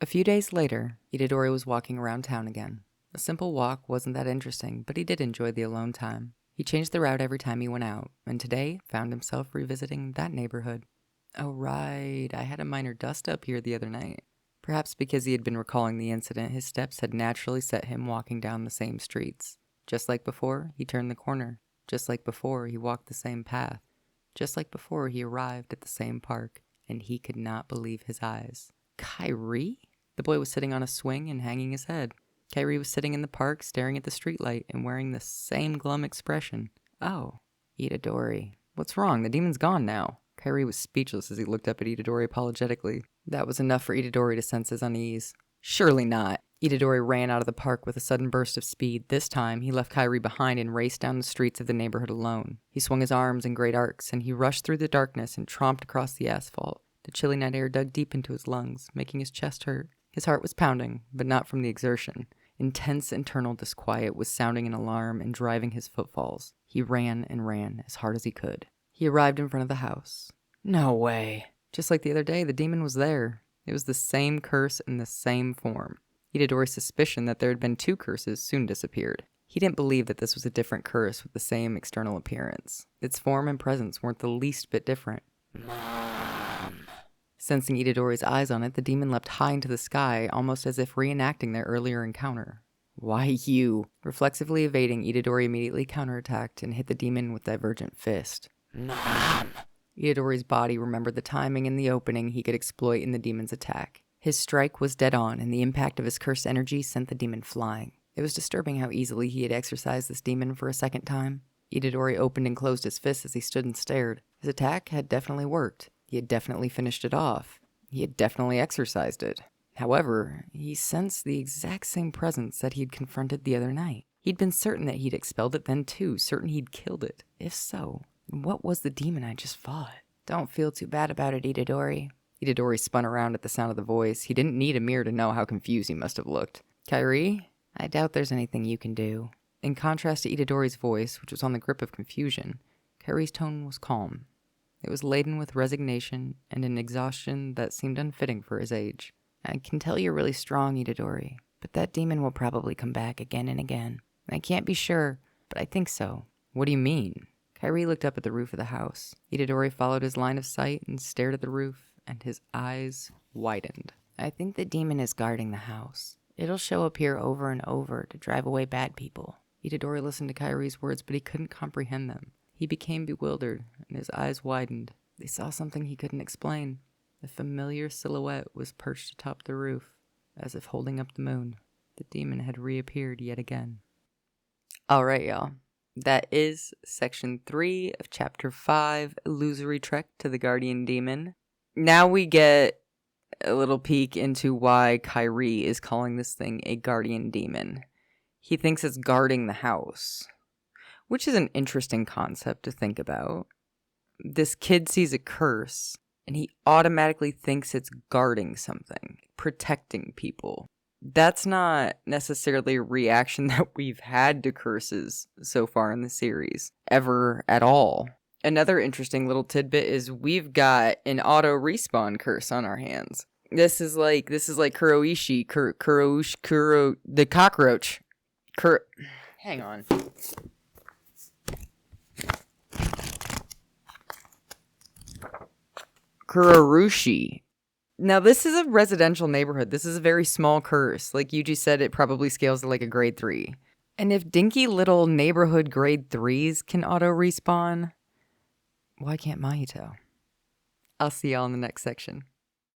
A few days later, Itadori was walking around town again. A simple walk wasn't that interesting, but he did enjoy the alone time. He changed the route every time he went out, and today found himself revisiting that neighborhood. Oh right, I had a minor dust-up here the other night. Perhaps because he had been recalling the incident, his steps had naturally set him walking down the same streets. Just like before, he turned the corner. Just like before, he walked the same path. Just like before, he arrived at the same park, and he could not believe his eyes. Kyrie? The boy was sitting on a swing and hanging his head. Kyrie was sitting in the park, staring at the streetlight and wearing the same glum expression. Oh, Itadori. What's wrong? The demon's gone now. Kyrie was speechless as he looked up at Itadori apologetically. That was enough for Itadori to sense his unease. Surely not. Itadori ran out of the park with a sudden burst of speed. This time, he left Kyrie behind and raced down the streets of the neighborhood alone. He swung his arms in great arcs, and he rushed through the darkness and tromped across the asphalt. The chilly night air dug deep into his lungs, making his chest hurt. His heart was pounding, but not from the exertion. Intense internal disquiet was sounding an alarm and driving his footfalls. He ran and ran as hard as he could. He arrived in front of the house. No way. Just like the other day, the demon was there. It was the same curse in the same form. Itadori's suspicion that there had been two curses soon disappeared. He didn't believe that this was a different curse with the same external appearance. Its form and presence weren't the least bit different. Mom. Sensing Itadori's eyes on it, the demon leapt high into the sky, almost as if reenacting their earlier encounter. Why you? Reflexively evading, Itadori immediately counterattacked and hit the demon with divergent fist. Mom. Itadori's body remembered the timing and the opening he could exploit in the demon's attack. His strike was dead on, and the impact of his cursed energy sent the demon flying. It was disturbing how easily he had exorcised this demon for a second time. Itadori opened and closed his fists as he stood and stared. His attack had definitely worked. He had definitely finished it off. He had definitely exorcised it. However, he sensed the exact same presence that he'd confronted the other night. He'd been certain that he'd expelled it then too, certain he'd killed it. If so, what was the demon I just fought? Don't feel too bad about it, Itadori. Itadori spun around at the sound of the voice. He didn't need a mirror to know how confused he must have looked. Kyrie, I doubt there's anything you can do. In contrast to Itadori's voice, which was on the grip of confusion, Kyrie's tone was calm. It was laden with resignation and an exhaustion that seemed unfitting for his age. I can tell you're really strong, Itadori, but that demon will probably come back again and again. I can't be sure, but I think so. What do you mean? Kyrie looked up at the roof of the house. Itadori followed his line of sight and stared at the roof, and his eyes widened. I think the demon is guarding the house. It'll show up here over and over to drive away bad people. Itadori listened to Kyrie's words, but he couldn't comprehend them. He became bewildered, and his eyes widened. They saw something he couldn't explain. A familiar silhouette was perched atop the roof, as if holding up the moon. The demon had reappeared yet again. Alright, y'all. That is section 3 of chapter 5, Illusory Trek to the Guardian Demon. Now we get a little peek into why Kyrie is calling this thing a guardian demon. He thinks it's guarding the house, which is an interesting concept to think about. This kid sees a curse, and he automatically thinks it's guarding something, protecting people. That's not necessarily a reaction that we've had to curses so far in the series, ever at all. Another interesting little tidbit is we've got an auto respawn curse on our hands. This is like Kurourushi, the cockroach. Hang on. Kurourushi. Now, this is a residential neighborhood. This is a very small curse. Like Yuji said, it probably scales to like a grade 3. And if dinky little neighborhood grade 3s can auto-respawn, why can't Mahito? I'll see y'all in the next section.